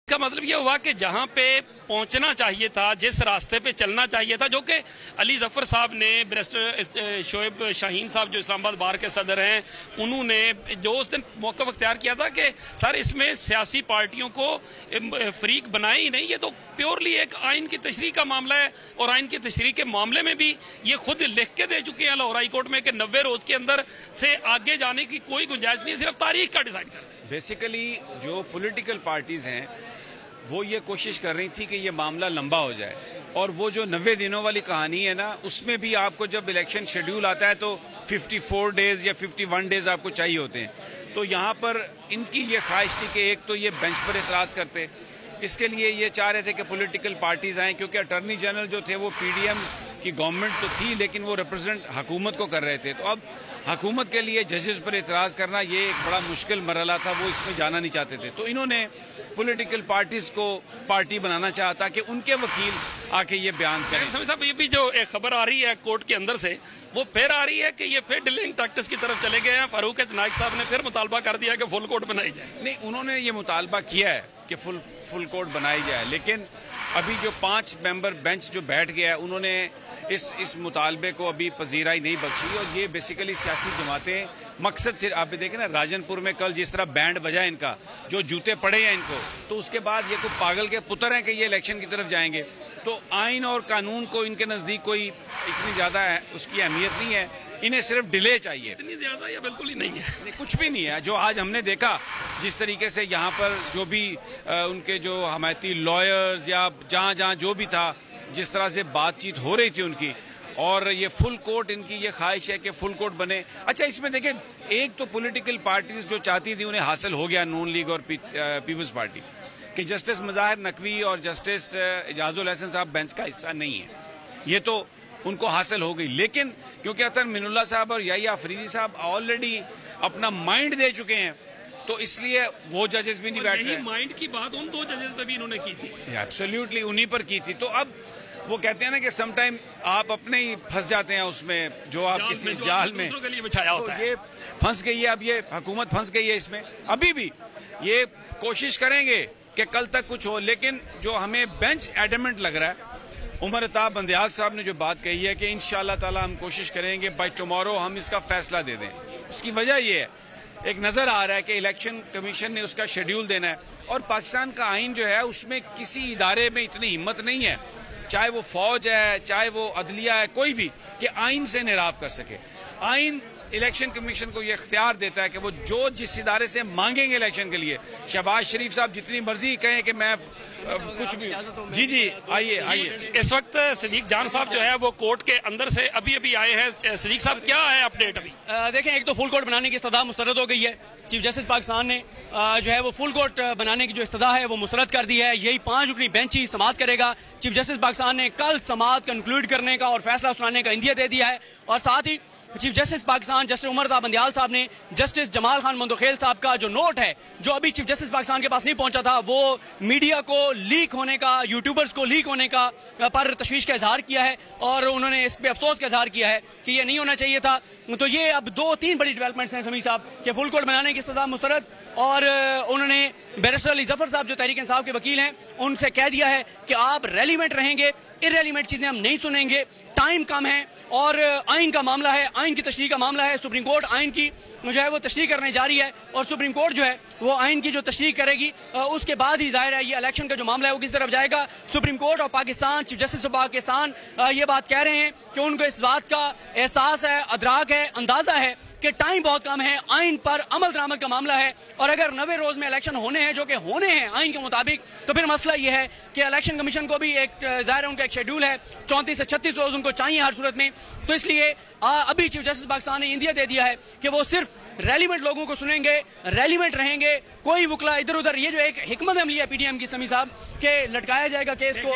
का मतलब यह हुआ कि जहां पे पहुंचना चाहिए था, जिस रास्ते पे चलना चाहिए था, जो कि अली जफर साहब ने, बैरिस्टर शोएब शाहीन साहब जो इस्लामाबाद बार के सदर हैं, उन्होंने जो उस दिन मौक़िफ़ अख्तियार किया था कि सर इसमें सियासी पार्टियों को फरीक बनाए ही नहीं, ये तो प्योरली एक आइन की तशरीह का मामला है। और आइन की तशरीह के मामले में भी ये खुद लिख के दे चुके हैं लाहौर हाई कोर्ट में कि 90 रोज के अंदर से आगे जाने की कोई गुंजाइश नहीं, सिर्फ तारीख का डिसाइड करना। बेसिकली जो पॉलिटिकल पार्टीज हैं वो ये कोशिश कर रही थी कि ये मामला लंबा हो जाए, और वो जो 90 दिनों वाली कहानी है ना, उसमें भी आपको जब इलेक्शन शेड्यूल आता है तो 54 डेज या 51 डेज आपको चाहिए होते हैं। तो यहाँ पर इनकी ये ख्वाहिश थी कि एक तो ये बेंच पर एतराज़ करते, इसके लिए ये चाह रहे थे कि पॉलिटिकल पार्टीज आएँ, क्योंकि अटॉर्नी जनरल जो थे वो पीडीएम की गवर्नमेंट तो थी लेकिन वो रिप्रेजेंट हुकूमत को कर रहे थे। तो अब हुकूमत के लिए जजेस पर एतराज़ करना ये एक बड़ा मुश्किल मरहला था, वो इसमें जाना नहीं चाहते थे। तो इन्होंने पॉलिटिकल पार्टीज को पार्टी बनाना चाहा था कि उनके वकील आके ये बयान करें। साहब ये भी जो एक खबर आ रही है कोर्ट के अंदर से, वो फिर आ रही है कि ये फिर डिलेइंग टैक्टिक्स की तरफ चले गए हैं। फारूक नाइक साहब ने फिर मुतालबा कर दिया कि फुल कोर्ट बनाई जाए। नहीं, उन्होंने ये मुतालबा किया है कि फुल कोर्ट बनाई जाए, लेकिन अभी जो 5 मेंबर बेंच जो बैठ गया है, उन्होंने इस मुतालबे को अभी पजीराई नहीं बख्शी। और ये बेसिकली सियासी जमातें मकसद सिर्फ आप देखें ना, राजनपुर में कल जिस तरह बैंड बजा इनका, जो जूते पड़े हैं इनको, तो उसके बाद ये कोई पागल के पुत्र हैं कि ये इलेक्शन की तरफ जाएंगे। तो आइन और कानून को इनके नज़दीक कोई इतनी ज़्यादा उसकी अहमियत नहीं है, इन्हें सिर्फ डिले चाहिए। इतनी ज़्यादा या बिल्कुल ही नहीं है, नहीं, कुछ भी नहीं है। जो आज हमने देखा जिस तरीके से यहाँ पर जो भी उनके जो हमायती लॉयर्स या जहाँ जहाँ जो भी था, जिस तरह से बातचीत हो रही थी उनकी, और ये फुल कोर्ट इनकी ये ख्वाहिश है कि फुल कोर्ट बने। अच्छा, इसमें देखें, एक तो पॉलिटिकल पार्टीज जो चाहती थी उन्हें हासिल हो गया, नून लीग और पीपल्स पार्टी, कि जस्टिस मुजाहिर नकवी और जस्टिस एजाजुल हसन साहब बेंच का हिस्सा नहीं है, ये तो उनको हासिल हो गई। लेकिन क्योंकि अतर मिनुल्लाह साहब और याहिया अफरीदी साहब ऑलरेडी अपना माइंड दे चुके हैं, तो इसलिए वो जजेस भी नहीं बैठ रहे। माइंड की बात उन 2 जजेस पे भी इन्होंने की थी, एब्सोल्युटली उन्हीं पर की थी। तो अब वो कहते हैं ना कि सम टाइम आप अपने ही फंस जाते हैं उसमें, जो आप किसी जाल में दूसरों के लिए बिछाया होता है। ये फंस गई है, अब ये हुकूमत फंस गई है इसमें। अभी भी ये कोशिश करेंगे कि कल तक कुछ हो, लेकिन जो हमें बेंच एडमेंट लग रहा है, उमर अताब बंदियाल साहब ने जो बात कही है कि इंशाअल्लाह ताला हम कोशिश करेंगे बाय टुमारो हम इसका फैसला दे दें। उसकी वजह ये है, एक नजर आ रहा है कि इलेक्शन कमीशन ने उसका शेड्यूल देना है, और पाकिस्तान का आइन जो है उसमें किसी इदारे में इतनी हिम्मत नहीं है, चाहे वो फौज है, चाहे वो अदलिया है, कोई भी, कि आइन से निराफ कर सके। आइन इलेक्शन कमीशन को ये इख्तियार देता है कि वो जो जिस इदारे से मांगेंगे इलेक्शन के लिए, शहबाज शरीफ साहब जितनी मर्जी कहें कि मैं कुछ भी। जी आइए। इस वक्त सदीक जान साहब जो है वो कोर्ट के अंदर से अभी आए हैं। सदीक साहब, क्या है अपडेट अभी? देखें, एक तो फुल कोर्ट बनाने की इस्तदा मुस्तरद हो गई है। चीफ जस्टिस पाकिस्तान ने जो है वो फुल कोर्ट बनाने की जो इस्तदा है वो मुस्तरद कर दी है। यही 5 रुकनी बेंच ही समाअत करेगा। चीफ जस्टिस पाकिस्तान ने कल समाअत कंक्लूड करने का और फैसला सुनाने का इंदिया दे दिया है। और साथ ही chief justice Pakistan justice Umar Ata Bandial sahab ने जस्टिस जमाल खान मंदोखेल साहब का जो नोट है, जो अभी चीफ जस्टिस पाकिस्तान के पास नहीं पहुंचा था, वो मीडिया को लीक होने का, यूट्यूबर्स को लीक होने का पर तशवीश का इजहार किया है, और उन्होंने इस पर अफसोस का इजहार किया है कि ये नहीं होना चाहिए था। तो ये अब 2-3 बड़ी डेवलपमेंट्स हैं समीर साहब के फुल कोर्ट बनाने की इस्तदा मुस्तरद। और उन्होंने बैरिस्टर अली जफर साहब जो तहरीक इंसाफ के वकील हैं, उनसे कह दिया है कि आप रेलिवेंट रहेंगे, इरेलीवेंट चीजें हम नहीं सुनेंगे, टाइम कम है और आइन का मामला है, आइन की तशरीह का मामला है। सुप्रीम कोर्ट आइन की जो है वो तशरीह करने जा रही है, और सुप्रीम कोर्ट जो है वो आइन की जो तशरीह करेगी उसके बाद ही जाहिर है ये इलेक्शन का जो मामला है वो किस तरफ जाएगा। सुप्रीम कोर्ट और Pakistan, chief justice of Pakistan ये बात कह रहे हैं कि उनको इस बात का एहसास है, अदराक है, अंदाजा है कि टाइम बहुत कम है, आइन पर अमल दरामद का मामला है, और अगर 90 रोज में इलेक्शन होने हैं, जो कि होने हैं आइन के मुताबिक, तो फिर मसला ये है कि इलेक्शन कमीशन को भी एक जाहिर है उनका एक शेड्यूल है, 34 से 36 रोज उनको चाहिए हर सूरत में। तो इसलिए अभी चीफ जस्टिस पाकिस्तान ने इंदिया दे दिया है कि वो सिर्फ रेलिवेंट लोगों को सुनेंगे, रेलिवेंट रहेंगे, कोई वकला इधर उधर, ये जो एक हिकमत अमली है पीडीएम की समी साहब के लटकाया जाएगा केस को।